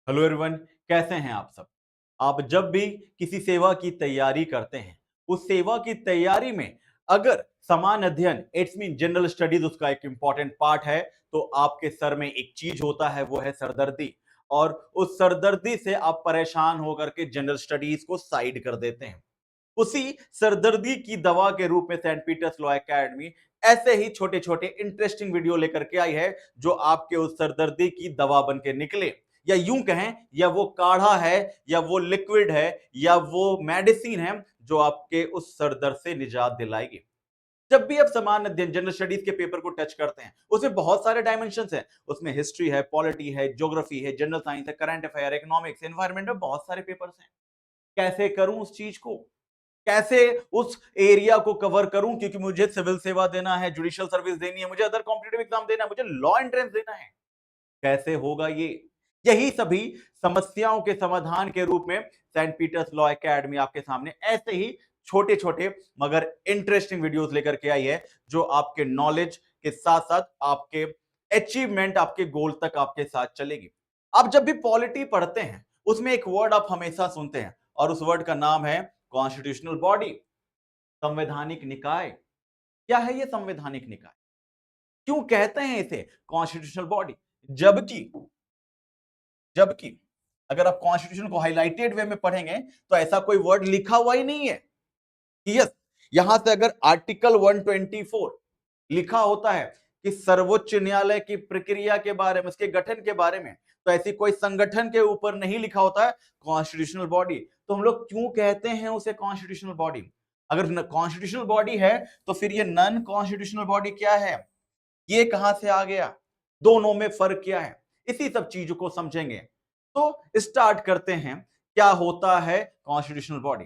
Hello everyone. कैसे हैं आप सब। आप जब भी किसी सेवा की तैयारी करते हैं, उस सेवा की तैयारी में अगर समान अध्ययन इट्स मीन जनरल स्टडीज उसका एक इंपॉर्टेंट पार्ट है, तो आपके सर में एक चीज होता है, वो है सरदर्दी। और उस सरदर्दी से आप परेशान होकर के जनरल स्टडीज को साइड कर देते हैं। उसी सरदर्दी की दवा के रूप में सेंट पीटर्स लॉ एकेडमी ऐसे ही छोटे छोटे इंटरेस्टिंग वीडियो लेकर के आई है, जो आपके उस सरदर्दी की दवा बन के निकले, या यूं कहें, या वो काढ़ा है, या वो लिक्विड है, या वो मेडिसिन है जो आपके उस सरदर्द से निजात दिलाएगी। जब भी आप समान अध्ययन जनरल स्टडीज के पेपर को टच करते हैं, उसमें बहुत सारे डायमेंशंस हैं। उसमें हिस्ट्री है, पॉलिटी है, ज्योग्राफी है, जनरल साइंस है, करंट अफेयर, इकोनॉमिक्स, एनवायरमेंट में बहुत सारे पेपर्स हैं। कैसे करूं उस चीज को, कैसे उस एरिया को कवर करूं, क्योंकि मुझे सिविल सेवा देना है, जुडिशियल सर्विस देनी है, मुझे अदर कॉम्पिटिटिव एग्जाम देना है, मुझे लॉ एंट्रेंस देना है। कैसे होगा ये? यही सभी समस्याओं के समाधान के रूप में सेंट पीटर्स लॉ एकेडमी आपके सामने ऐसे ही छोटे छोटे मगर इंटरेस्टिंग वीडियोस लेकर के आई है, जो आपके नॉलेज के साथ साथ आपके अचीवमेंट, आपके गोल तक आपके साथ चलेगी। आप जब भी पॉलिटी पढ़ते हैं, उसमें एक वर्ड आप हमेशा सुनते हैं, और उस वर्ड का नाम है कॉन्स्टिट्यूशनल बॉडी, संवैधानिक निकाय। क्या है ये संवैधानिक निकाय? क्यों कहते हैं इसे कॉन्स्टिट्यूशनल बॉडी? जबकि जबकि अगर आप कॉन्स्टिट्यूशन को हाइलाइटेड वे में पढ़ेंगे, तो ऐसा कोई वर्ड लिखा हुआ ही नहीं है कि यस, यहां से अगर आर्टिकल 124 लिखा होता है कि सर्वोच्च न्यायालय की प्रक्रिया के बारे में, उसके गठन के बारे में, तो ऐसी कोई संगठन के ऊपर नहीं लिखा होता है कॉन्स्टिट्यूशनल बॉडी। तो हम लोग क्यों कहते हैं उसे कॉन्स्टिट्यूशनल बॉडी? अगर कॉन्स्टिट्यूशनल बॉडी है, तो फिर ये नॉन कॉन्स्टिट्यूशनल बॉडी क्या है? ये कहां से आ गया? दोनों में फर्क क्या है? इसी सब चीजों को समझेंगे। तो स्टार्ट करते हैं, क्या होता है कॉन्स्टिट्यूशनल बॉडी।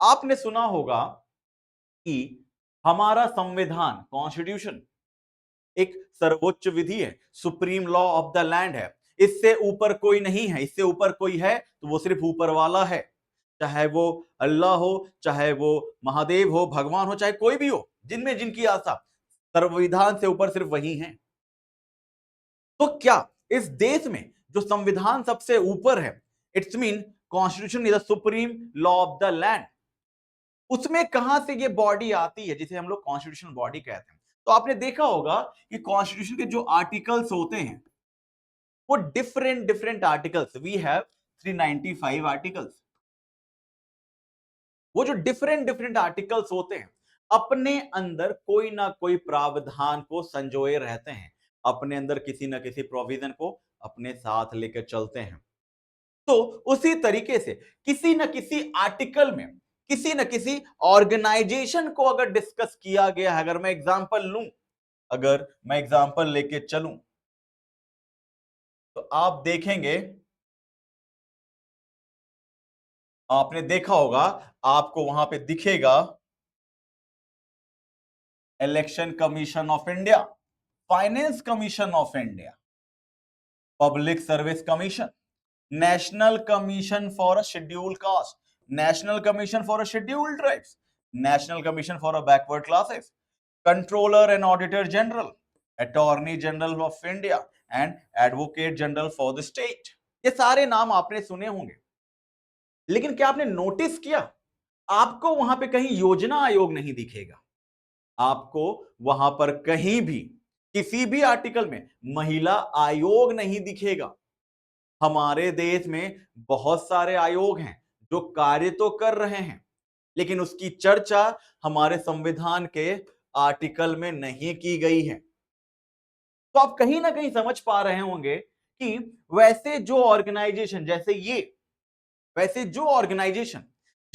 आपने सुना होगा कि हमारा संविधान, कॉन्स्टिट्यूशन, एक सर्वोच्च विधि है, supreme law of the land है। इससे ऊपर कोई नहीं है। इससे ऊपर कोई है तो वो सिर्फ ऊपर वाला है, चाहे वो अल्लाह हो, चाहे वो महादेव हो, भगवान हो, चाहे कोई भी हो, जिनमें जिनकी आस्था, संविधान से ऊपर सिर्फ वही है। तो क्या इस देश में जो संविधान सबसे ऊपर है, it's mean constitution is the supreme law of the land, उसमें कहां से ये बॉडी आती है जिसे हम लोग कॉन्स्टिट्यूशनल बॉडी कहते हैं? तो आपने देखा होगा कि कॉन्स्टिट्यूशन के जो आर्टिकल्स होते हैं, वो different different articles, we have 395 articles. वो जो डिफरेंट डिफरेंट आर्टिकल्स होते हैं, अपने अंदर कोई ना कोई प्रावधान को संजोए रहते हैं, अपने अंदर किसी ना किसी प्रोविजन को अपने साथ लेकर चलते हैं। तो उसी तरीके से किसी न किसी आर्टिकल में किसी न किसी ऑर्गेनाइजेशन को अगर डिस्कस किया गया है, अगर मैं एग्जांपल लेके चलूं, तो आप देखेंगे, आपने देखा होगा, आपको वहां पे दिखेगा election commission of India, finance commission of India, public service commission, national commission for a scheduled caste, national commission for a scheduled tribes, national commission for a backward classes, controller and auditor general, attorney general of India and advocate general for the state. ये सारे नाम आपने सुने होंगे, लेकिन क्या आपने notice किया, आपको वहां पे कहीं योजना आयोग नहीं दिखेगा। आपको वहां पर कहीं भी किसी भी आर्टिकल में महिला आयोग नहीं दिखेगा। हमारे देश में बहुत सारे आयोग हैं जो कार्य तो कर रहे हैं, लेकिन उसकी चर्चा हमारे संविधान के आर्टिकल में नहीं की गई है। तो आप कहीं ना कहीं समझ पा रहे होंगे कि वैसे जो ऑर्गेनाइजेशन, वैसे जो ऑर्गेनाइजेशन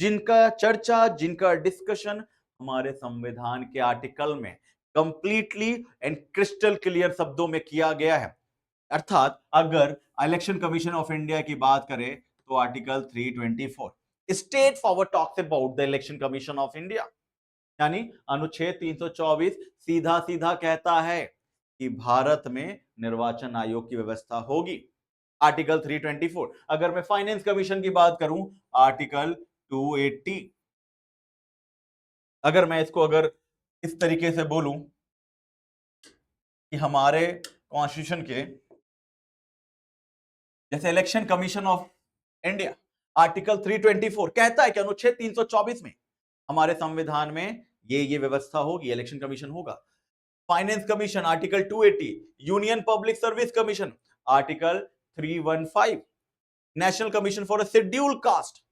जिनका चर्चा, जिनका डिस्कशन हमारे संविधान के आर्टिकल में कंप्लीटली एंड क्रिस्टल क्लियर शब्दों में किया गया है। अर्थात अगर इलेक्शन कमीशन ऑफ इंडिया की बात करें, तो article 324 state forward talks about the election commission of India, यानी अनुच्छेद 324 सीधा सीधा कहता है कि भारत में निर्वाचन आयोग की व्यवस्था होगी, आर्टिकल 324। अगर मैं फाइनेंस कमीशन की बात करूं, आर्टिकल 280। अगर इस तरीके से बोलूं कि हमारे कॉन्स्टिट्यूशन के जैसे election commission of India article 324 कहता है कि अनुच्छेद 324 में हमारे संविधान में ये व्यवस्था होगी, इलेक्शन कमीशन होगा। Finance commission article 280, union public service commission article 315, national commission for a scheduled caste,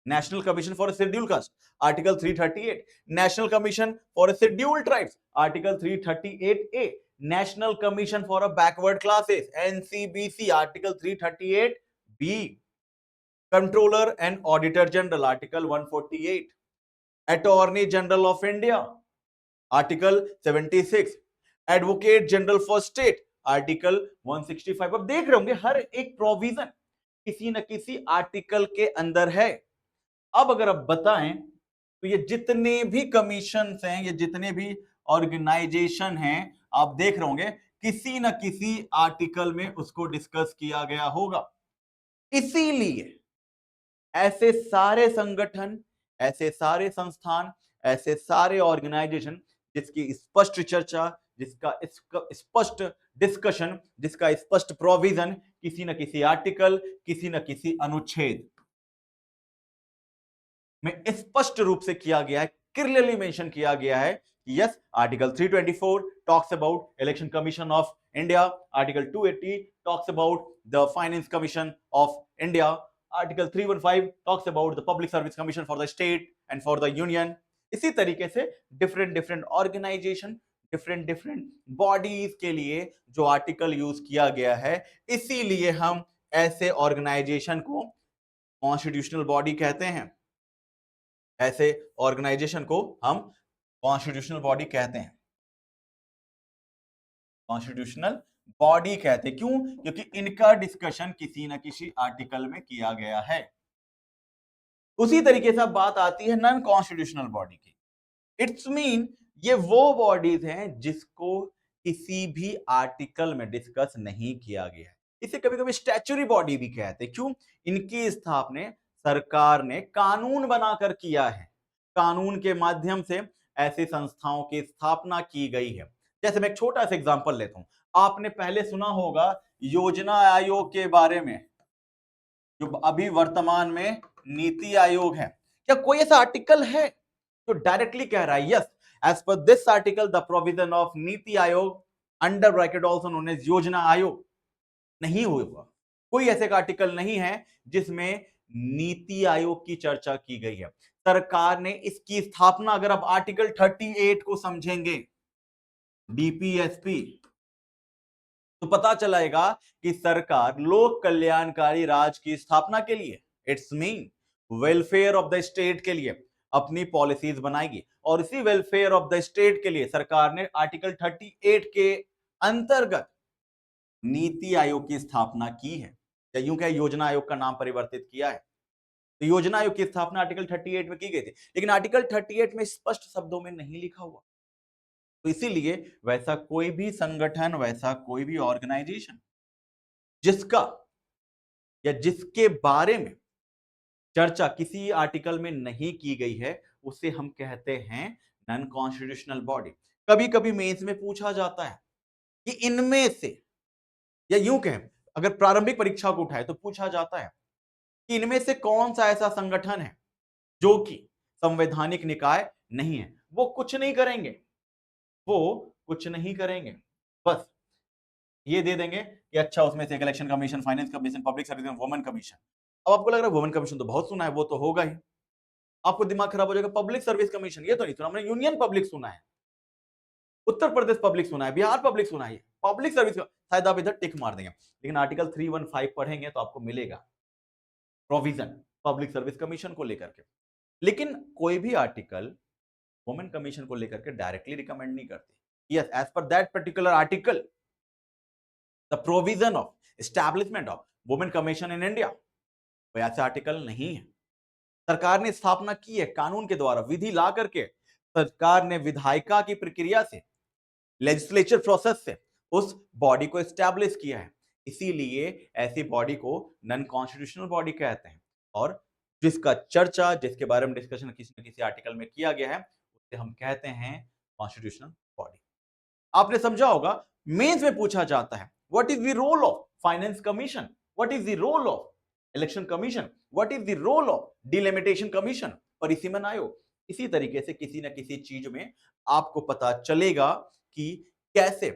national commission for scheduled caste article 338, national commission for scheduled tribes article 338 A, national commission for a backward classes NCBC article 338 B, controller and auditor general article 148, attorney general of India article 76, advocate general for state article 165। अब देख रहे होंगे हर एक provision किसी न किसी article के अंदर है। अब अगर आप बताएं तो ये जितने भी कमीशन हैं, ये जितने भी ऑर्गेनाइजेशन हैं, आप देख रहे होंगे किसी न किसी आर्टिकल में उसको डिस्कस किया गया होगा। इसीलिए ऐसे सारे संगठन, ऐसे सारे संस्थान, ऐसे सारे ऑर्गेनाइजेशन जिसकी स्पष्ट चर्चा, जिसका स्पष्ट डिस्कशन, जिसका स्पष्ट प्रोविजन किसी न किसी आर्टिकल, किसी न किसी अनुच्छेद में स्पष्ट रूप से किया गया है, क्लियरली मेंशन किया गया है। Yes, article 324 talks about election commission of India, article 280 talks about the finance commission of India, article 315 talks about the public service commission for the state and for the union. इसी तरीके से different organisation, different bodies के लिए जो article use किया गया है, इसीलिए हम ऐसे ऑर्गेनाइजेशन को कॉन्स्टिट्यूशनल बॉडी कहते हैं। ऐसे ऑर्गेनाइजेशन को हम कॉन्स्टिट्यूशनल बॉडी कहते हैं, कॉन्स्टिट्यूशनल बॉडी कहते हैं। क्यों? क्योंकि इनका डिस्कशन किसी न किसी आर्टिकल में किया गया है। उसी तरीके से बात आती है नॉन कॉन्स्टिट्यूशनल बॉडी की। इट्स मीन ये वो बॉडीज हैं जिसको किसी भी आर्टिकल में डिस्कस नहीं किया गया है। इसे कभी कभी स्टैच्यूटरी बॉडी भी कहते हैं। क्यों? इनकी स्थापना सरकार ने कानून बनाकर किया है, कानून के माध्यम से ऐसी संस्थाओं की स्थापना की गई है। जैसे मैं एक छोटा सा एग्जांपल लेता हूं, आपने पहले सुना होगा योजना आयोग के बारे में, जो अभी वर्तमान में नीति आयोग है। क्या कोई ऐसा आर्टिकल है जो डायरेक्टली कह रहा है yes as per this article the provision of NITI Aayog under bracket also known as Yojana Aayog? नहीं हुआ। कोई ऐसे का आर्टिकल नहीं है जिसमें नीति आयोग की चर्चा की गई है। सरकार ने इसकी स्थापना, अगर आप आर्टिकल 38 को समझेंगे डीपीएसपी, तो पता चलाएगा कि सरकार लोक कल्याणकारी राज की स्थापना के लिए, it's mean welfare of the state के लिए अपनी पॉलिसीज बनाएगी। और इसी वेलफेयर ऑफ द स्टेट के लिए सरकार ने आर्टिकल 38 के अंतर्गत नीति आयोग की स्थापना की है, या यूं कहें योजना आयोग का नाम परिवर्तित किया है। तो योजना आयोग की स्थापना आर्टिकल 38 में की गई थी, लेकिन आर्टिकल 38 में स्पष्ट शब्दों में नहीं लिखा हुआ। तो इसीलिए वैसा कोई भी संगठन, वैसा कोई भी ऑर्गेनाइजेशन जिसका या जिसके बारे में चर्चा किसी आर्टिकल में नहीं की गई है, उसे हम कहते हैं नॉन कॉन्स्टिट्यूशनल बॉडी। कभी कभी मेंस में पूछा जाता है कि इनमें से, या यूं कहें अगर प्रारंभिक परीक्षा को उठाए तो पूछा जाता है कि इनमें से कौन सा ऐसा संगठन है जो कि संवैधानिक निकाय नहीं है। वो कुछ नहीं करेंगे, वो कुछ नहीं करेंगे, बस ये दे देंगे कि अच्छा उसमें से election commission, finance commission, public service, women commission. अब आपको लग रहा है वुमेन कमीशन तो बहुत सुना है, वो तो होगा ही, आपको दिमाग खराब हो जाएगा। पब्लिक सर्विस कमीशन ये तो नहीं सुना, हमने यूनियन पब्लिक सुना है, उत्तर प्रदेश पब्लिक सुना है, बिहार पब्लिक सुना है, पब्लिक सर्विस शायद आप इधर टिक मार देंगे। लेकिन आर्टिकल 315 पढ़ेंगे तो आपको मिलेगा प्रोविजन पब्लिक सर्विस कमीशन को लेकर के। लेकिन कोई भी आर्टिकल वुमेन कमीशन को लेकर के डायरेक्टली रिकमेंड नहीं करती। Yes, as per that particular article the provision of establishment of women commission in India, कोई ऐसा आर्टिकल नहीं है। सरकार ने स्थापना की है कानून के द्वारा, विधि ला करके सरकार ने विधायिका की प्रक्रिया से, लेजिस्लेचर प्रोसेस से उस बॉडी को एस्टैब्लिश किया है। इसीलिए ऐसी बॉडी को नॉन कॉन्स्टिट्यूशनल बॉडी कहते हैं। और जिसका चर्चा, जिसके बारे में डिस्कशन किसी न किसी आर्टिकल में किया गया है, उसे हम कहते हैं कॉन्स्टिट्यूशनल बॉडी। आपने समझा होगा, मेंस में पूछा जाता है what is the role of finance commission what is the role of election commission, what is the role of delimitation commission, परिसीमन आयोग। इसी तरीके से किसी ना किसी चीज में आपको पता चलेगा कि कैसे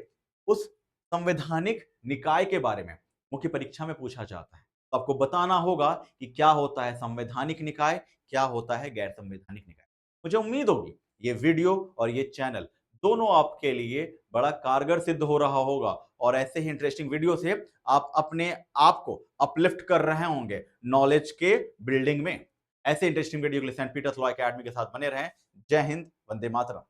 उस संवैधानिक निकाय के बारे में मुख्य परीक्षा में पूछा जाता है। तो आपको बताना होगा कि क्या होता है संवैधानिक निकाय, क्या होता है गैर संवैधानिक निकाय। मुझे उम्मीद होगी ये वीडियो और ये चैनल दोनों आपके लिए बड़ा कारगर सिद्ध हो रहा होगा और ऐसे ही इंटरेस्टिंग वीडियो से आप अपने आप को अपलिफ्ट कर रहे होंगे नॉलेज के बिल्डिंग में। ऐसे इंटरेस्टिंग वीडियो के लिए सेंट पीटर्स लॉ एकेडमी के साथ बने रहें। जय हिंद, वंदे मातरम।